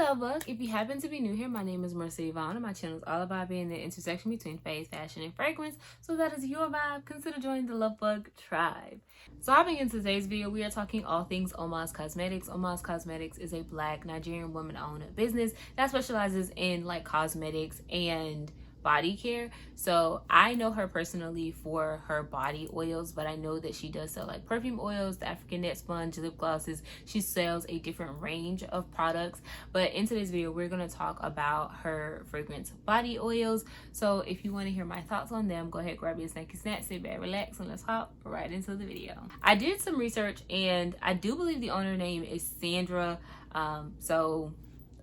Lovebug. If you happen to be new here, my name is Marcia Yvonne, and my channel is all about being the intersection between faith, fashion, and fragrance. So that is your vibe. Consider joining the Lovebug tribe. So hopping into today's video, we are talking all things Omas Cosmetics. Omas Cosmetics is a Black Nigerian woman-owned business that specializes in like cosmetics and body care. So I know her personally for her body oils, but I know that she does sell like perfume oils, the African net sponge, lip glosses. She sells a different range of products, but in today's video we're going to talk about her fragrance body oils. So if you want to hear my thoughts on them, go ahead, grab your snacky snack, sit back, relax, and let's hop right into the video. I did some research and I do believe the owner name is Sandra, so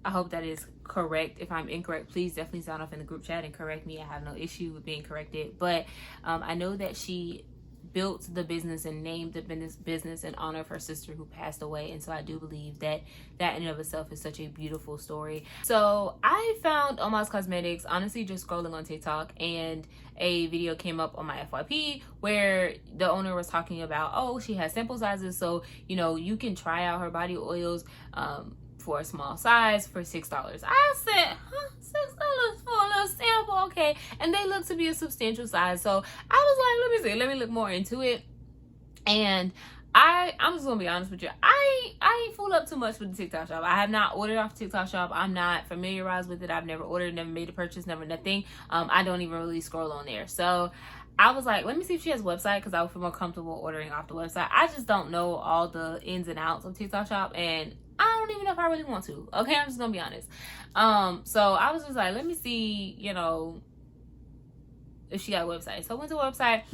I hope that is correct. If I'm incorrect, please definitely sound off in the group chat and correct me. I have no issue with being corrected. But I know that she built the business and named the business in honor of her sister who passed away. And so I do believe that that in and of itself is such a beautiful story. So I found Omas Cosmetics honestly just scrolling on TikTok, and a video came up on my FYP where the owner was talking about, oh, she has sample sizes. So, you know, you can try out her body oils for a small size for $6. I said, huh, $6 for a little sample, okay. And they look to be a substantial size. So I was like, let me look more into it. And I'm just gonna be honest with you, I ain't fooled up too much with the TikTok shop. I have not ordered off TikTok shop. I'm not familiarized with it. I've never ordered, never made a purchase, never nothing. I don't even really scroll on there. So I was like, let me see if she has a website, because I would feel more comfortable ordering off the website. I just don't know all the ins and outs of TikTok shop, and I don't even know if I really want to. Okay, I'm just gonna be honest. So I was just like, let me see, you know, if she got a website. So I went to the website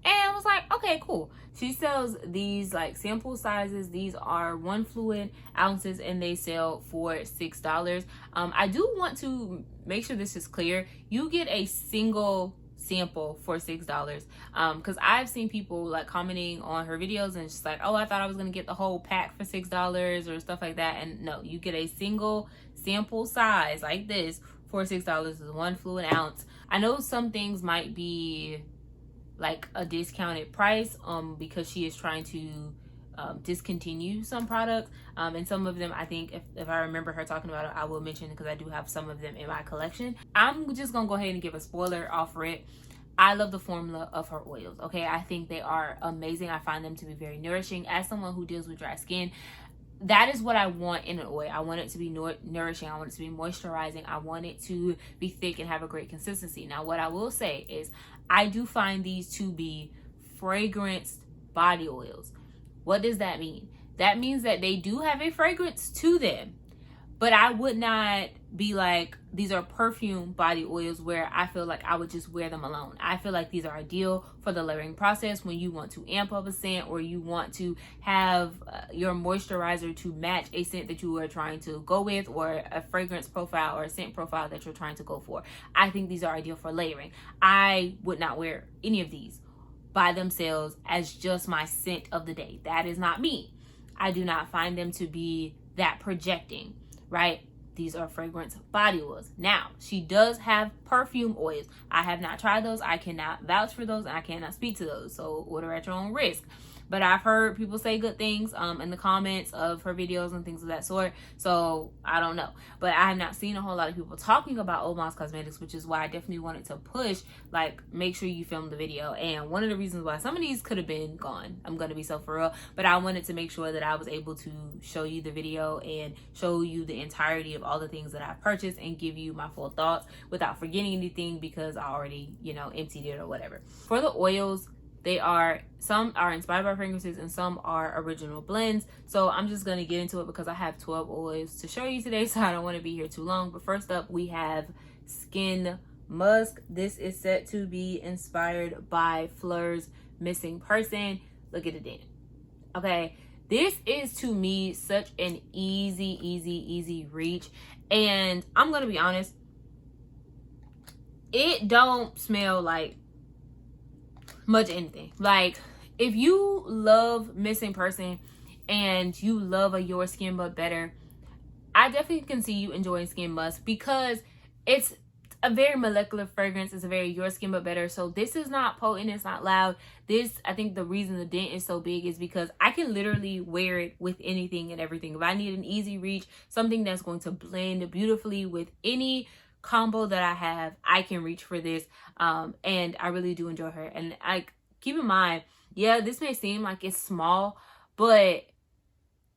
and was like, okay, cool. She sells these like sample sizes. These are 1 fluid ounces and they sell for $6. I do want to make sure this is clear. You get a single sample for $6, because I've seen people like commenting on her videos and just like, oh, I thought I was gonna get the whole pack for $6 or stuff like that. And no, you get a single sample size like this for $6. Is 1 fluid ounce. I know some things might be like a discounted price because she is trying to discontinue some products, and some of them I think if I remember her talking about it, I will mention, because I do have some of them in my collection. I'm just gonna go ahead and give a spoiler off for it. I love the formula of her oils. Okay, I think they are amazing. I find them to be very nourishing. As someone who deals with dry skin, that is what I want in an oil. I want it to be nourishing. I want it to be moisturizing. I want it to be thick and have a great consistency. Now, what I will say is I do find these to be fragranced body oils. What does that mean? That means that they do have a fragrance to them, but I would not be like, these are perfume body oils where I feel like I would just wear them alone. I feel like these are ideal for the layering process when you want to amp up a scent, or you want to have your moisturizer to match a scent that you are trying to go with, or a fragrance profile or a scent profile that you're trying to go for. I think these are ideal for layering. I would not wear any of these by themselves as just my scent of the day. That is not me. I do not find them to be that projecting, right? These are fragrance body oils. Now, she does have perfume oils. I have not tried those. I cannot vouch for those, and I cannot speak to those. So order at your own risk. But I've heard people say good things in the comments of her videos and things of that sort. So I don't know. But I have not seen a whole lot of people talking about Omas Cosmetics, which is why I definitely wanted to push, like, make sure you film the video. And one of the reasons why some of these could have been gone, I'm going to be so for real, but I wanted to make sure that I was able to show you the video and show you the entirety of all the things that I've purchased and give you my full thoughts without forgetting anything, because I already, you know, emptied it or whatever. For the oils, some are inspired by fragrances and some are original blends. So I'm just going to get into it because I have 12 oils to show you today, so I don't want to be here too long. But first up, we have Skin Musk. This is set to be inspired by Fleur's Missing Person. Look at it then. Okay, this is to me such an easy reach, and I'm going to be honest, it don't smell like much anything. Like, if you love Missing Person and you love a Your Skin But Better, I definitely can see you enjoying Skin Musk, because it's a very molecular fragrance. It's a very your skin but better. So this is not potent, it's not loud. This, I think the reason the dent is so big is because I can literally wear it with anything and everything. If I need an easy reach, something that's going to blend beautifully with any combo that I have, I can reach for this. And I really do enjoy her. And I keep in mind, yeah, this may seem like it's small, but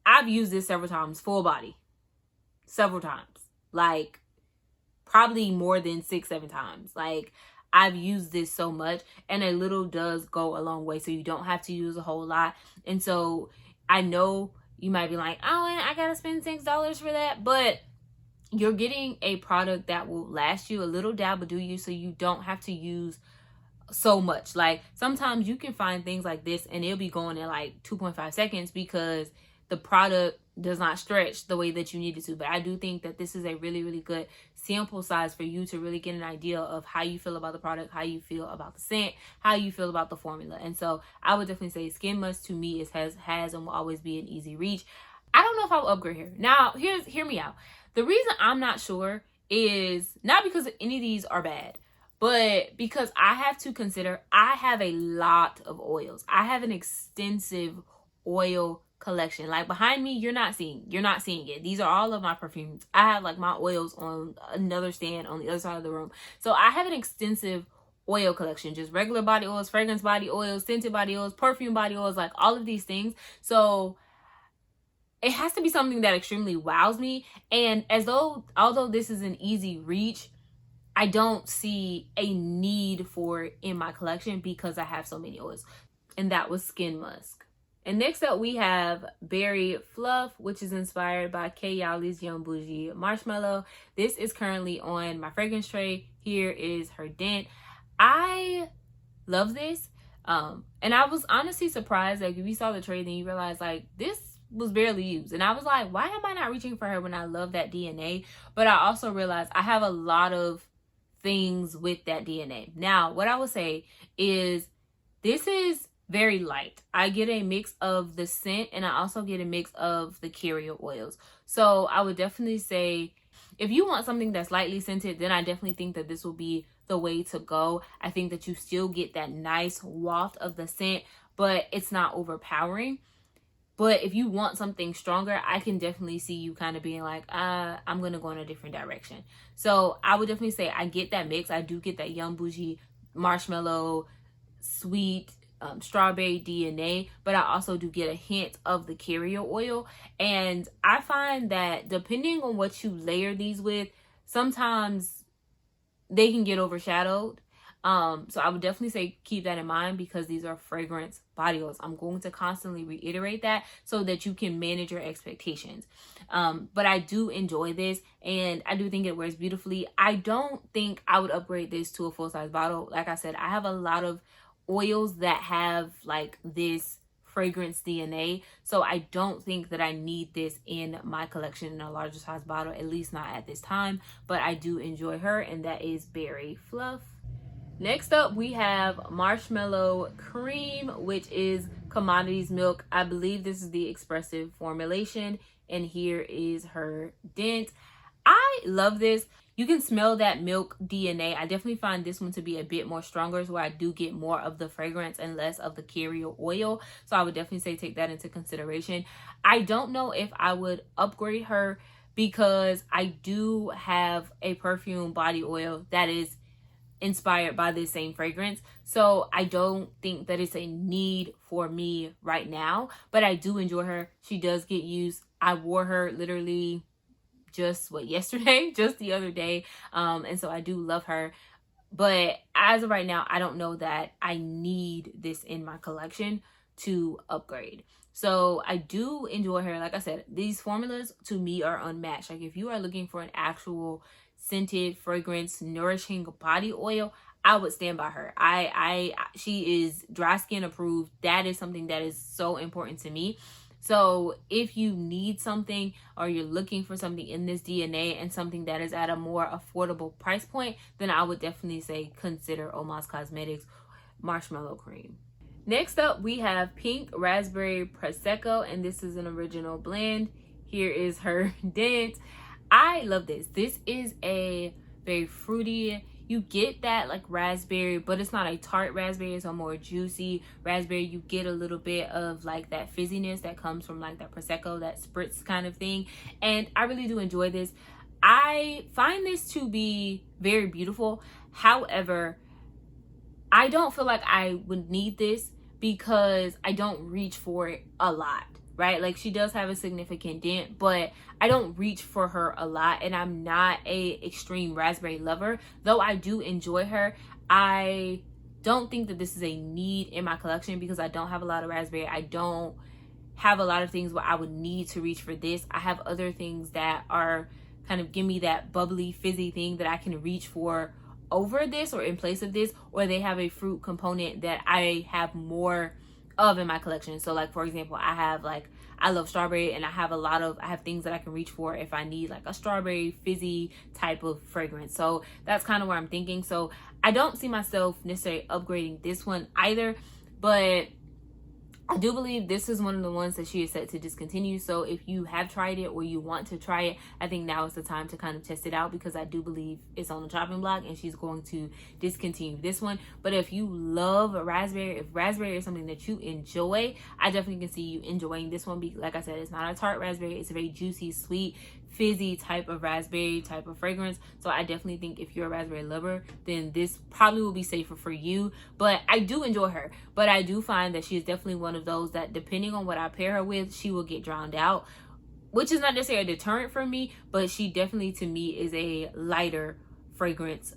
I've used this several times, full body, several times, like probably more than 6-7 times. Like, I've used this so much, and a little does go a long way. So you don't have to use a whole lot. And so I know you might be like, oh, and I gotta spend $6 for that, but you're getting a product that will last you. A little dab will do you, so you don't have to use so much. Like, sometimes you can find things like this and it'll be going in like 2.5 seconds because the product does not stretch the way that you need it to. But I do think that this is a really, really good sample size for you to really get an idea of how you feel about the product, how you feel about the scent, how you feel about the formula. And so I would definitely say Skin Musk to me has and will always be an easy reach. I don't know if I'll upgrade here. Now, hear me out. The reason I'm not sure is not because any of these are bad, but because I have to consider I have a lot of oils. I have an extensive oil collection. Like, behind me, you're not seeing it. These are all of my perfumes. I have like my oils on another stand on the other side of the room. So I have an extensive oil collection, just regular body oils, fragrance body oils, scented body oils, perfume body oils, like all of these things. So it has to be something that extremely wows me. And although this is an easy reach, I don't see a need for it in my collection because I have so many oils. And that was Skin Musk. And next up we have Berry Fluff, which is inspired by Kay Yowley's Young Bougie Marshmallow. This is currently on my fragrance tray. Here is her dent. I love this. And I was honestly surprised. Like, if you saw the tray, then you realize like this was barely used. And I was like, why am I not reaching for her when I love that DNA? But I also realized I have a lot of things with that DNA. Now, what I would say is this is very light. I get a mix of the scent and I also get a mix of the carrier oils. So I would definitely say if you want something that's lightly scented, then I definitely think that this will be the way to go. I think that you still get that nice waft of the scent, but it's not overpowering. But if you want something stronger, I can definitely see you kind of being like, I'm going to go in a different direction. So I would definitely say I get that mix. I do get that Young Bougie marshmallow, sweet, strawberry DNA, but I also do get a hint of the carrier oil. And I find that depending on what you layer these with, sometimes they can get overshadowed. So I would definitely say keep that in mind because these are fragrance body oils. I'm going to constantly reiterate that so that you can manage your expectations. But I do enjoy this and I do think it wears beautifully. I don't think I would upgrade this to a full-size bottle. Like I said, I have a lot of oils that have like this fragrance DNA, so I don't think that I need this in my collection in a larger size bottle, at least not at this time. But I do enjoy her, and that is Berry Fluff. Next up we have Marshmallow Cream, which is commodities milk. I believe this is the expressive formulation, and here is her dent. I love this. You can smell that milk DNA. I definitely find this one to be a bit more stronger, so I do get more of the fragrance and less of the carrier oil. So I would definitely say take that into consideration. I don't know if I would upgrade her because I do have a perfume body oil that is inspired by this same fragrance. So I don't think that it's a need for me right now, but I do enjoy her. She does get used. I wore her literally just the other day. And so I do love her. But as of right now, I don't know that I need this in my collection to upgrade. So I do enjoy her. Like I said, these formulas to me are unmatched. Like, if you are looking for an actual scented fragrance nourishing body oil, I would stand by her. She is dry skin approved. That is something that is so important to me. So if you need something or you're looking for something in this DNA and something that is at a more affordable price point, then I would definitely say consider Omas Cosmetics Marshmallow Cream. Next up, we have Pink Raspberry Prosecco, and this is an original blend. Here is her dent. I love this. This is a very fruity. You get that like raspberry, but it's not a tart raspberry, it's a more juicy raspberry. You get a little bit of like that fizziness that comes from like that Prosecco, that spritz kind of thing. And I really do enjoy this. I find this to be very beautiful. However, I don't feel like I would need this because I don't reach for it a lot, right? Like, she does have a significant dent, but I don't reach for her a lot, and I'm not a extreme raspberry lover. Though I do enjoy her, I don't think that this is a need in my collection because I don't have a lot of raspberry. I don't have a lot of things where I would need to reach for this. I have other things that are kind of give me that bubbly, fizzy thing that I can reach for over this or in place of this, or they have a fruit component that I have more of in my collection. So like, for example, I love strawberry, and I have things that I can reach for if I need like a strawberry fizzy type of fragrance. So that's kind of where I'm thinking. So I don't see myself necessarily upgrading this one either, but I do believe this is one of the ones that she is set to discontinue. So if you have tried it or you want to try it, I think now is the time to kind of test it out, because I do believe it's on the chopping block and she's going to discontinue this one. But if you love raspberry, if raspberry is something that you enjoy, I definitely can see you enjoying this one. Because like I said, it's not a tart raspberry, it's a very juicy, sweet, fizzy type of raspberry type of fragrance. So I definitely think if you're a raspberry lover, then this probably will be safer for you. But I do enjoy her, but I do find that she is definitely one of those that, depending on what I pair her with, she will get drowned out, which is not necessarily a deterrent for me, but she definitely to me is a lighter fragrance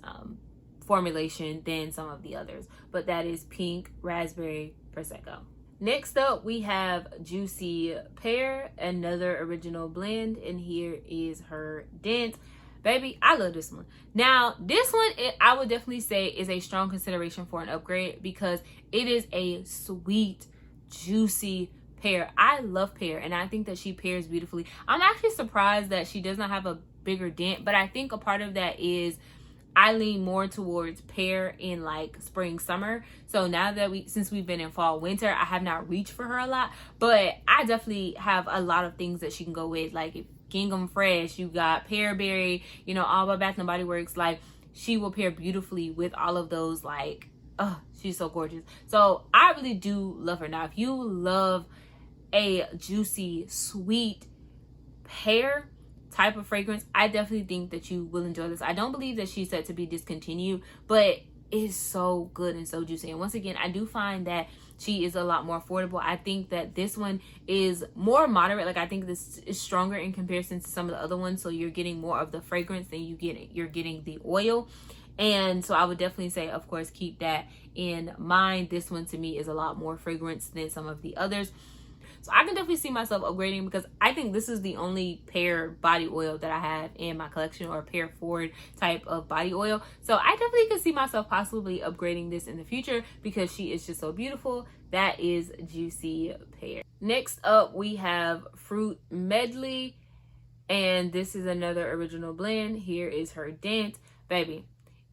formulation than some of the others. But that is Pink Raspberry Prosecco. Next up, we have Juicy Pear, another original blend, and here is her dent. Baby, I love this one. Now, this one, I would definitely say is a strong consideration for an upgrade because it is a sweet, juicy pear. I love pear, and I think that she pairs beautifully. I'm actually surprised that she does not have a bigger dent, but I think a part of that is I lean more towards pear in like spring, summer. So now that since we've been in fall, winter, I have not reached for her a lot, but I definitely have a lot of things that she can go with. Like Gingham Fresh, you got Pear Berry, you know, all by Bath and Body Works. Like, she will pair beautifully with all of those. Like, oh, she's so gorgeous. So I really do love her. Now, if you love a juicy, sweet pear type of fragrance, I definitely think that you will enjoy this. I don't believe that she's set to be discontinued, but it's so good and so juicy. And once again, I do find that she is a lot more affordable. I think that this one is more moderate. Like, I think this is stronger in comparison to some of the other ones. So you're getting more of the fragrance than you're getting the oil. And so I would definitely say, of course, keep that in mind. This one to me is a lot more fragrance than some of the others. So I can definitely see myself upgrading because I think this is the only pear body oil that I have in my collection, or pear forward type of body oil. So I definitely could see myself possibly upgrading this in the future because she is just so beautiful. That is Juicy Pear. Next up, we have Fruit Medley, and this is another original blend. Here is her dent. Baby,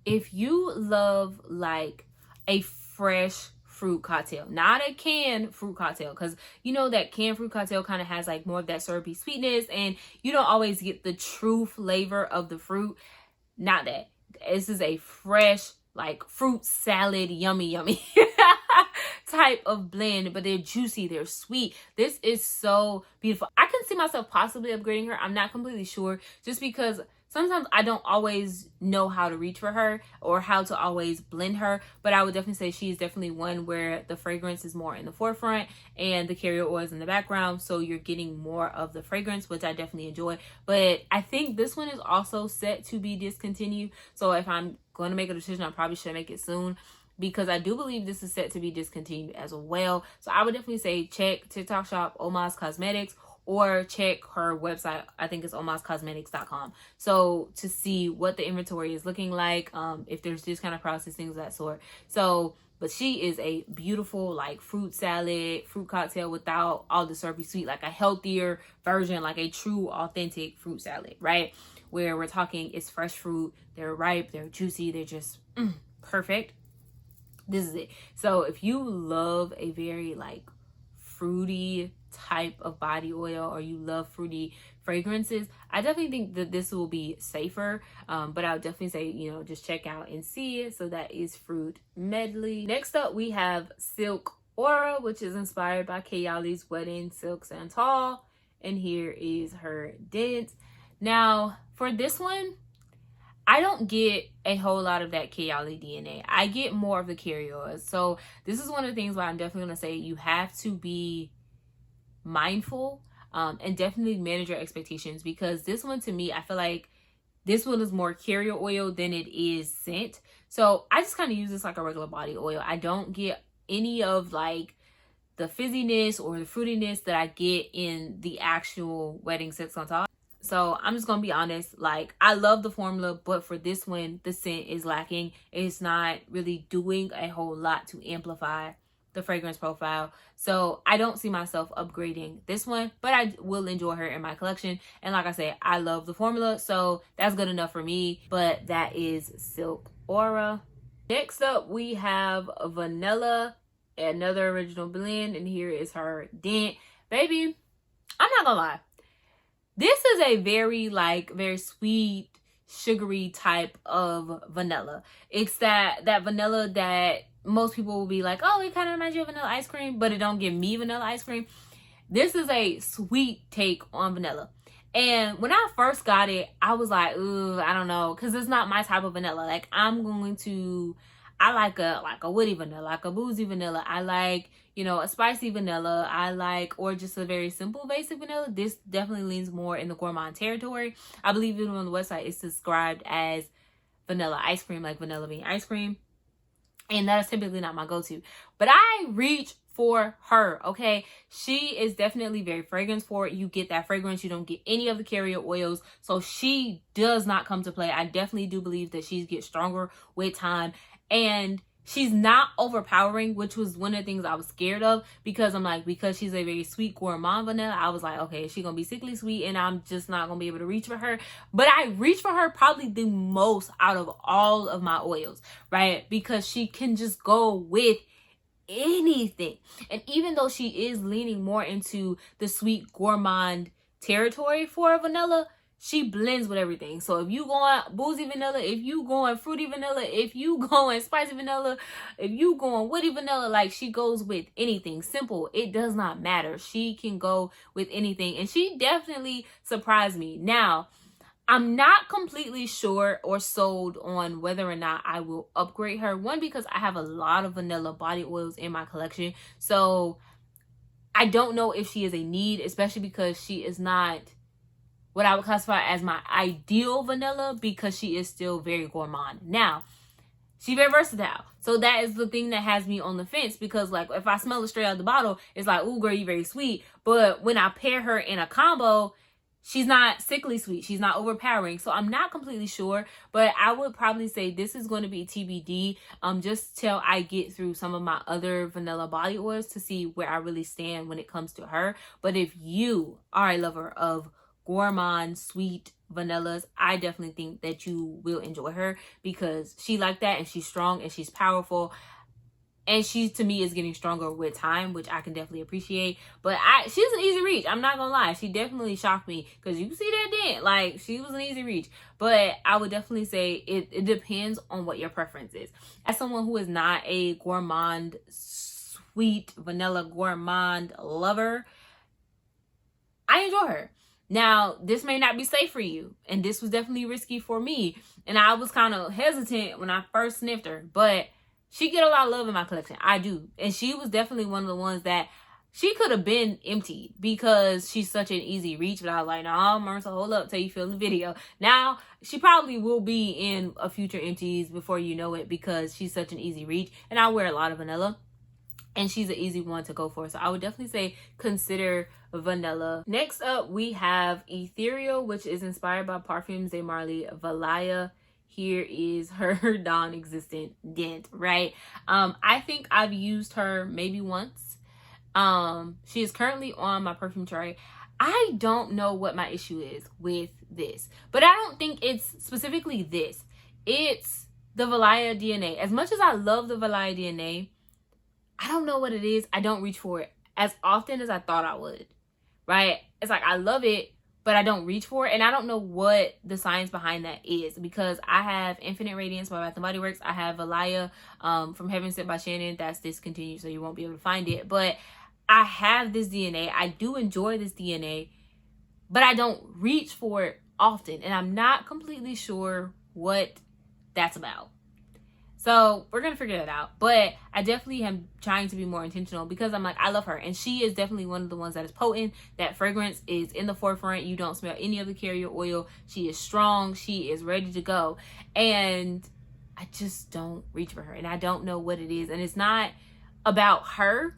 if you love like a fresh fruit cocktail, not a canned fruit cocktail, because you know that canned fruit cocktail kind of has like more of that syrupy sweetness and you don't always get the true flavor of the fruit. Not that. This is a fresh like fruit salad, yummy type of blend, but they're juicy, they're sweet. This is so beautiful. I can see myself possibly upgrading her. I'm not completely sure, just because sometimes I don't always know how to reach for her or how to always blend her, but I would definitely say she's definitely one where the fragrance is more in the forefront and the carrier oil is in the background. So you're getting more of the fragrance, which I definitely enjoy. But I think this one is also set to be discontinued. So if I'm going to make a decision, I probably should make it soon, because I do believe this is set to be discontinued as well. So I would definitely say check TikTok shop Omas Cosmetics, or check her website. I think it's omascosmetics.com. So to see what the inventory is looking like, if there's this kind of process, things of that sort. So, but she is a beautiful like fruit salad, fruit cocktail without all the syrupy sweet, like a healthier version, like a true authentic fruit salad, right? Where we're talking it's fresh fruit, they're ripe, they're juicy, they're just perfect. This is it. So if you love a very like fruity type of body oil or you love fruity fragrances, I definitely think that this will be safer. But I would definitely say, you know, just check out and see it. So that is Fruit Medley. Next up, we have Silk Aura, which is inspired by Kayali's Wedding Silk Santal. And here is her dent. Now, for this one, I don't get a whole lot of that Kayali DNA. I get more of the carry-overs. So this is one of the things where I'm definitely going to say you have to be mindful and definitely manage your expectations, because this one, to me, I feel like this one is more carrier oil than it is scent. So I just kind of use this like a regular body oil. I don't get any of like the fizziness or the fruitiness that I get in the actual Wedding Silk on top. So I'm just going to be honest, like I love the formula, but for this one, the scent is lacking. It's not really doing a whole lot to amplify the fragrance profile. So I don't see myself upgrading this one, but I will enjoy her in my collection. And like I said, I love the formula, so that's good enough for me. But that is Silk Aura. Next up, we have Vanilla, another original blend, and here is her dent. Baby, I'm not gonna lie, this is a very sweet, sugary type of vanilla. It's that vanilla that most people will be like, oh, it kind of reminds you of vanilla ice cream, but it don't give me vanilla ice cream. This is a sweet take on vanilla. And when I first got it, I was like, ooh, I don't know, because it's not my type of vanilla. Like, I like a woody vanilla, like a boozy vanilla. I like, you know, a spicy vanilla. I like, or just a very simple basic vanilla. This definitely leans more in the gourmand territory. I believe even on the website, it's described as vanilla ice cream, like vanilla bean ice cream. And that is typically not my go-to. But I reach for her, okay? She is definitely very fragrance forward. You get that fragrance. You don't get any of the carrier oils. So she does not come to play. I definitely do believe that she gets stronger with time. And she's not overpowering, which was one of the things I was scared of, because I'm like, because she's a very sweet gourmand vanilla, I was like, okay, is she gonna be sickly sweet and I'm just not gonna be able to reach for her? But I reach for her probably the most out of all of my oils, right? Because she can just go with anything. And even though she is leaning more into the sweet gourmand territory for vanilla, she blends with everything. So if you going boozy vanilla, if you going fruity vanilla, if you going spicy vanilla, if you going woody vanilla, like she goes with anything. Simple. It does not matter. She can go with anything. And she definitely surprised me. Now, I'm not completely sure or sold on whether or not I will upgrade her. One, because I have a lot of vanilla body oils in my collection. So I don't know if she is a need, especially because she is not what I would classify as my ideal vanilla, because she is still very gourmand. Now, she's very versatile. So that is the thing that has me on the fence, because like if I smell it straight out the bottle, it's like, ooh, girl, you're very sweet. But when I pair her in a combo, she's not sickly sweet. She's not overpowering. So I'm not completely sure, but I would probably say this is going to be TBD, just till I get through some of my other vanilla body oils to see where I really stand when it comes to her. But if you are a lover of gourmand sweet vanillas, I definitely think that you will enjoy her, because she like that, and she's strong and she's powerful, and she to me is getting stronger with time, which I can definitely appreciate. But she's an easy reach. I'm not gonna lie, she definitely shocked me, because you see that dent, like she was an easy reach. But I would definitely say it depends on what your preference is. As someone who is not a gourmand sweet vanilla gourmand lover, I enjoy her. Now, this may not be safe for you, and this was definitely risky for me, and I was kind of hesitant when I first sniffed her, but she get a lot of love in my collection. I do. And she was definitely one of the ones that she could have been emptied, because she's such an easy reach. But I was like, no, Marissa, hold up till you film the video. Now, she probably will be in a future empties before you know it, because she's such an easy reach. And I wear a lot of vanilla, and she's an easy one to go for. So I would definitely say consider vanilla. Next up, we have Ethereal, which is inspired by Parfums de Marly Valaya. Here is her non-existent dent, right? I think I've used her maybe once. She is currently on my perfume tray. I don't know what my issue is with this, but I don't think it's specifically this. It's the Valaya DNA. As much as I love the Valaya DNA, I don't know what it is. I don't reach for it as often as I thought I would, right? It's like I love it, but I don't reach for it. And I don't know what the science behind that is, because I have Infinite Radiance by Bath & Body Works. I have Valaya from Heaven Sent by Shannon. That's discontinued, so you won't be able to find it. But I have this DNA. I do enjoy this DNA, but I don't reach for it often. And I'm not completely sure what that's about. So we're going to figure that out. But I definitely am trying to be more intentional, because I'm like, I love her. And she is definitely one of the ones that is potent. That fragrance is in the forefront. You don't smell any of the carrier oil. She is strong. She is ready to go. And I just don't reach for her. And I don't know what it is. And it's not about her.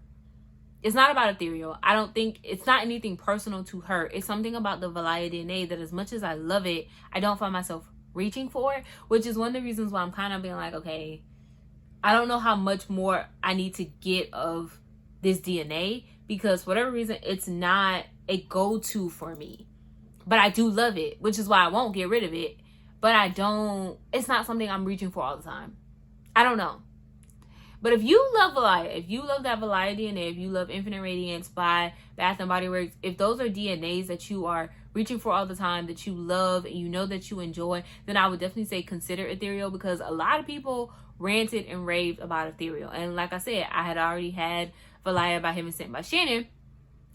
It's not about Ethereal. I don't think it's not anything personal to her. It's something about the Valaya DNA that, as much as I love it, I don't find myself reaching for it, which is one of the reasons why I'm kind of being like, okay, I don't know how much more I need to get of this DNA, because for whatever reason, it's not a go-to for me. But I do love it, which is why I won't get rid of it. But it's not something I'm reaching for all the time. I don't know. But if you love Valaya, if you love that Valaya DNA, if you love Infinite Radiance by Bath & Body Works, if those are DNAs that you are reaching for all the time, that you love and you know that you enjoy, then I would definitely say consider Ethereal, because a lot of people ranted and raved about Ethereal. And like I said, I had already had Valaya by Heaven Sent by Shannon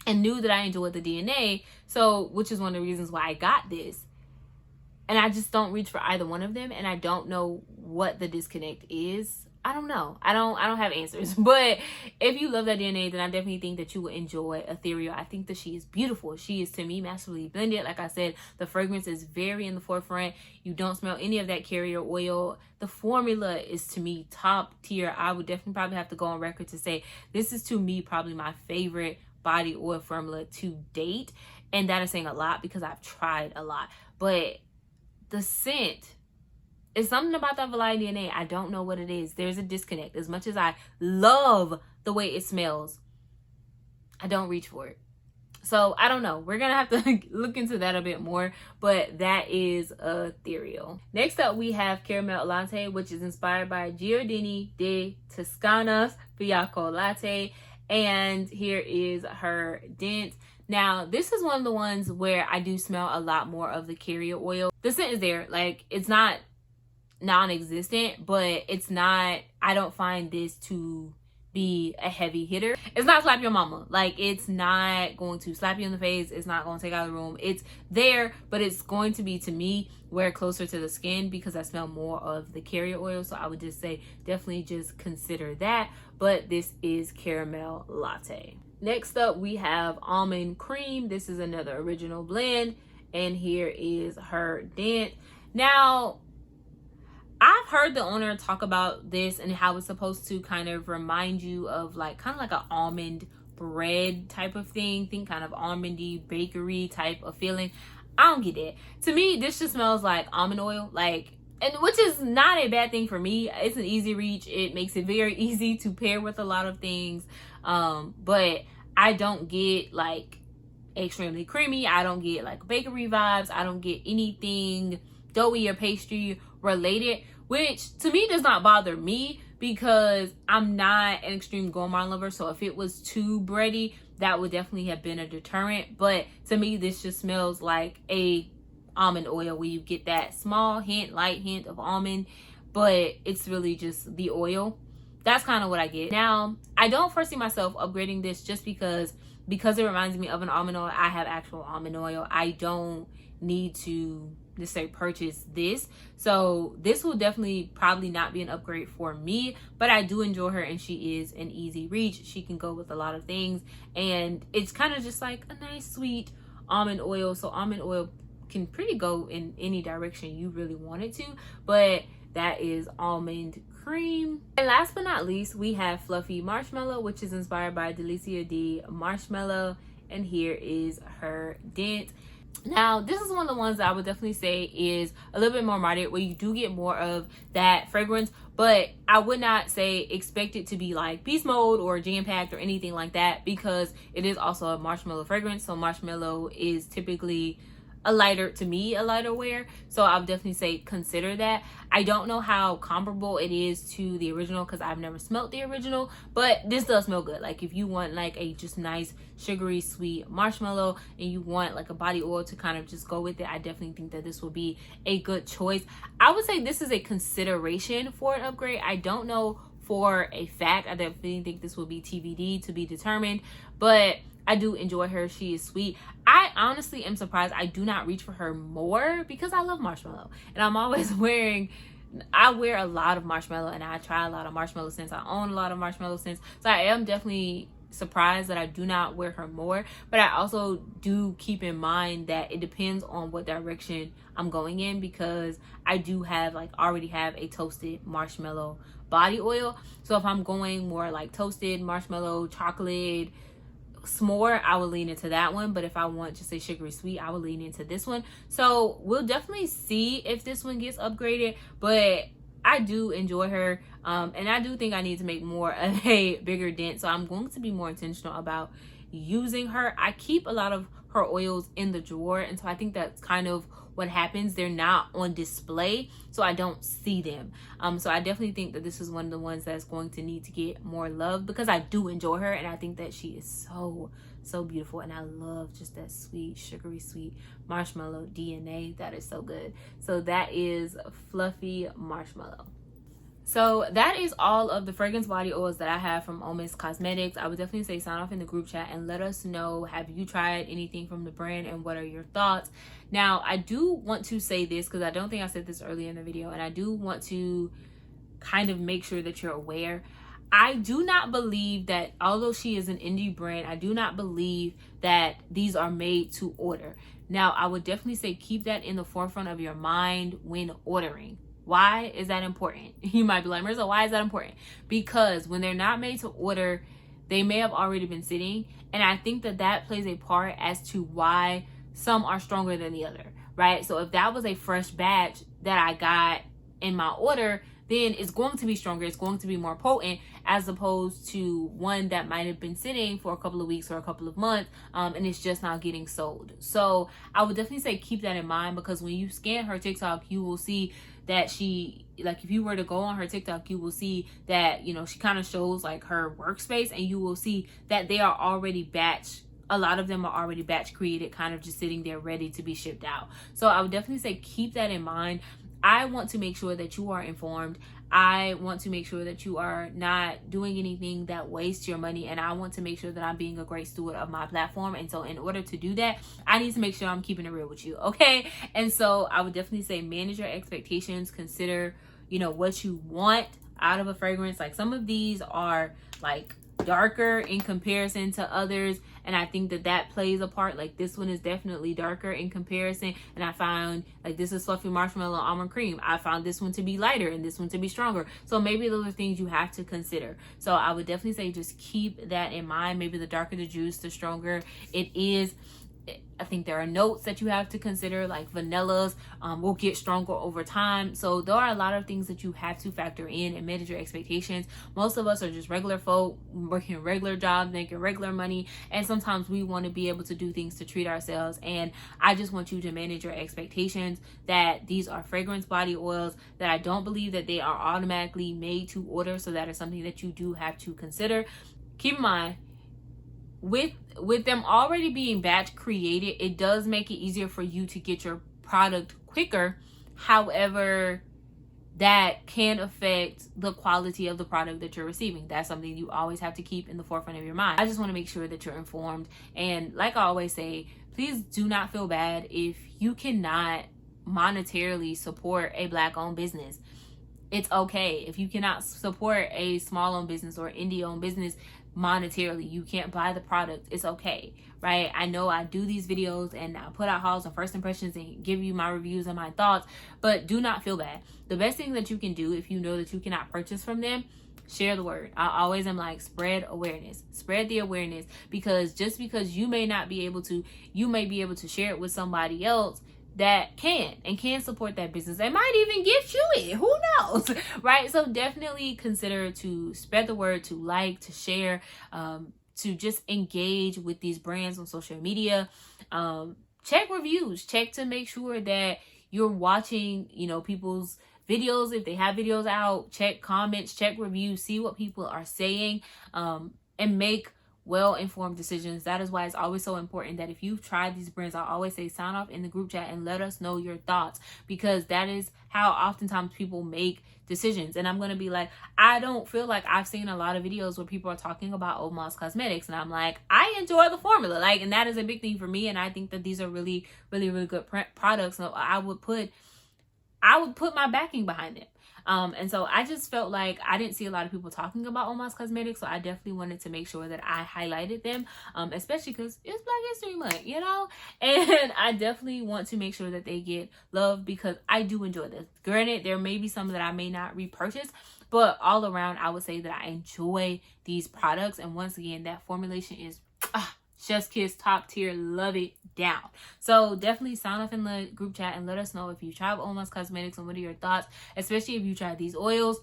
and knew that I enjoyed the DNA, so which is one of the reasons why I got this. And I just don't reach for either one of them, and I don't know what the disconnect is. I don't know. I don't have answers. But if you love that DNA, then I definitely think that you will enjoy Ethereal. I think that she is beautiful. She is, to me, masterfully blended. Like I said, the fragrance is very in the forefront. You don't smell any of that carrier oil. The formula is, to me, top tier. I would definitely probably have to go on record to say this is, to me, probably my favorite body oil formula to date. And that is saying a lot, because I've tried a lot. But the scent, it's something about that Valaya DNA. I don't know what it is. There's a disconnect. As much as I love the way it smells, I don't reach for it. So I don't know. We're going to have to look into that a bit more. But that is Ethereal. Next up, we have Caramel Latte, which is inspired by Giordini de Toscana's Fiacco Latte. And here is her dent. Now, this is one of the ones where I do smell a lot more of the carrier oil. The scent is there. Like, it's not non-existent, but it's not, I don't find this to be a heavy hitter. It's not slap your mama. Like, it's not going to slap you in the face. It's not going to take out of the room. It's there, but it's going to be, to me, wear closer to the skin, because I smell more of the carrier oil. So I would just say definitely just consider that. But this is Caramel Latte. Next up, we have Almond Cream. This is another original blend, and here is her dent. Now, I've heard the owner talk about this and how it's supposed to kind of remind you of kind of like an almond bread type of thing. Think kind of almondy bakery type of feeling. I don't get that. To me, this just smells like almond oil, and which is not a bad thing for me. It's an easy reach. It makes it very easy to pair with a lot of things. But I don't get extremely creamy. I don't get bakery vibes. I don't get anything doughy or pastry related, which to me does not bother me, because I'm not an extreme gourmand lover. So if it was too bready, that would definitely have been a deterrent. But to me, this just smells like a almond oil, where you get that small hint, light hint of almond, but it's really just the oil. That's kind of what I get. Now, I don't foresee myself upgrading this, just because it reminds me of an almond oil. I have actual almond oil. I don't need to necessarily purchase this. So this will definitely probably not be an upgrade for me, but I do enjoy her, and she is an easy reach. She can go with a lot of things, and it's kind of just like a nice sweet almond oil. So almond oil can pretty go in any direction you really want it to, but that is Almond Cream. And last but not least, we have Fluffy Marshmallow, which is inspired by Delicia de Marshmallow, and here is her dent. Now, this is one of the ones that I would definitely say is a little bit more moderate, where you do get more of that fragrance, but I would not say expect it to be like beast mode or jam-packed or anything like that, because it is also a marshmallow fragrance. So marshmallow is typically a lighter wear. So I'll definitely say consider that. I don't know how comparable it is to the original because I've never smelled the original, but this does smell good. Like if you want like a just nice sugary sweet marshmallow and you want like a body oil to kind of just go with it, I definitely think that this will be a good choice. I would say this is a consideration for an upgrade. I don't know for a fact. I definitely think this will be TBD, to be determined, but I do enjoy her. She is sweet. I honestly am surprised I do not reach for her more because I love Marshmallow and I'm always I wear a lot of Marshmallow and I try a lot of Marshmallow scents. I own a lot of Marshmallow scents. So I am definitely surprised that I do not wear her more, but I also do keep in mind that it depends on what direction I'm going in, because I do have already have a toasted marshmallow body oil. So if I'm going more like toasted marshmallow chocolate s'more, I will lean into that one. But if I want just a sugary sweet, I will lean into this one. So we'll definitely see if this one gets upgraded, but I do enjoy her, and I do think I need to make more of a bigger dent, so I'm going to be more intentional about using her. I keep a lot of her oils in the drawer, and so I think that's kind of what happens. They're not on display, so I don't see them. So I definitely think that this is one of the ones that's going to need to get more love, because I do enjoy her and I think that she is so beautiful, and I love just that sweet sugary sweet marshmallow DNA. That is so good. So that is Fluffy Marshmallow. So that is all of the fragrance body oils that I have from Omas Cosmetics. I would definitely say sign off in the group chat and let us know, have you tried anything from the brand and what are your thoughts? Now, I do want to say this because I don't think I said this earlier in the video, and I do want to kind of make sure that you're aware. I do not believe that, although she is an indie brand, I do not believe that these are made to order. Now, I would definitely say keep that in the forefront of your mind when ordering. Why is that important? You might be like, Marissa, why is that important? Because when they're not made to order, they may have already been sitting. And I think that that plays a part as to why some are stronger than the other, right? So if that was a fresh batch that I got in my order, then it's going to be stronger. It's going to be more potent, as opposed to one that might have been sitting for a couple of weeks or a couple of months, and it's just not getting sold. So I would definitely say keep that in mind, because when you scan her TikTok, you will see that she, if you were to go on her TikTok, you will see that, she kind of shows her workspace, and you will see that they are already a lot of them are already batch created, kind of just sitting there ready to be shipped out. So I would definitely say keep that in mind. I want to make sure that you are informed. I want to make sure that you are not doing anything that wastes your money, and I want to make sure that I'm being a great steward of my platform. And so in order to do that, I need to make sure I'm keeping it real with you, okay? And so I would definitely say manage your expectations. Consider, what you want out of a fragrance. Some of these are darker in comparison to others, and I think that plays a part. This one is definitely darker in comparison, and I found this is Fluffy Marshmallow Almond Cream. I found this one to be lighter and this one to be stronger. So maybe those are things you have to consider. So I would definitely say just keep that in mind. Maybe the darker the juice, the stronger it is. I think there are notes that you have to consider, like vanillas will get stronger over time. So there are a lot of things that you have to factor in and manage your expectations. Most of us are just regular folk working regular jobs, making regular money, and sometimes we want to be able to do things to treat ourselves. And I just want you to manage your expectations that these are fragrance body oils, that I don't believe that they are automatically made to order. So that is something that you do have to consider. Keep in mind, with them already being batch created, it does make it easier for you to get your product quicker. However, that can affect the quality of the product that you're receiving. That's something you always have to keep in the forefront of your mind. I just want to make sure that you're informed. And like I always say, please do not feel bad if you cannot monetarily support a Black-owned business. It's okay. If you cannot support a small-owned business or indie-owned business monetarily, you can't buy the product, it's okay, right? I know I do these videos and I put out hauls and first impressions and give you my reviews and my thoughts, but do not feel bad. The best thing that you can do, if you know that you cannot purchase from them, share the word. I always am spread awareness, spread the awareness, because just because you may not be able to, you may be able to share it with somebody else that can support that business. They might even gift you it, who knows, right? So definitely consider to spread the word, to to share, to just engage with these brands on social media. check reviews. Check to make sure that you're watching, you know, people's videos. If they have videos out, check comments, check reviews, see what people are saying, and make well-informed decisions. That is why it's always so important that if you've tried these brands, I always say sign off in the group chat and let us know your thoughts, because that is how oftentimes people make decisions. And I'm going to be like, I don't feel like I've seen a lot of videos where people are talking about Omas Cosmetics, and I'm like, I enjoy the formula, like, and that is a big thing for me. And I think that these are really, really, really good products. So I would put my backing behind it. And so I just felt like I didn't see a lot of people talking about Omas Cosmetics, so I definitely wanted to make sure that I highlighted them, especially because it's Black History Month, you know, and I definitely want to make sure that they get love because I do enjoy this. Granted, there may be some that I may not repurchase, but all around, I would say that I enjoy these products. And once again, that formulation is chef's kiss, top tier, love it down. So definitely sign up in the group chat and let us know if you tried Omas Cosmetics and what are your thoughts, especially if you tried these oils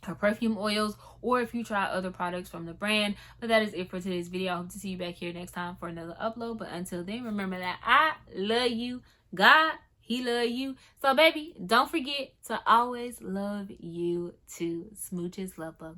or perfume oils, or if you try other products from the brand. But that is it for today's video. I hope to see you back here next time for another upload. But until then, remember that I love you. God, he love you. So baby, don't forget to always love you too. Smooches, Lovebug.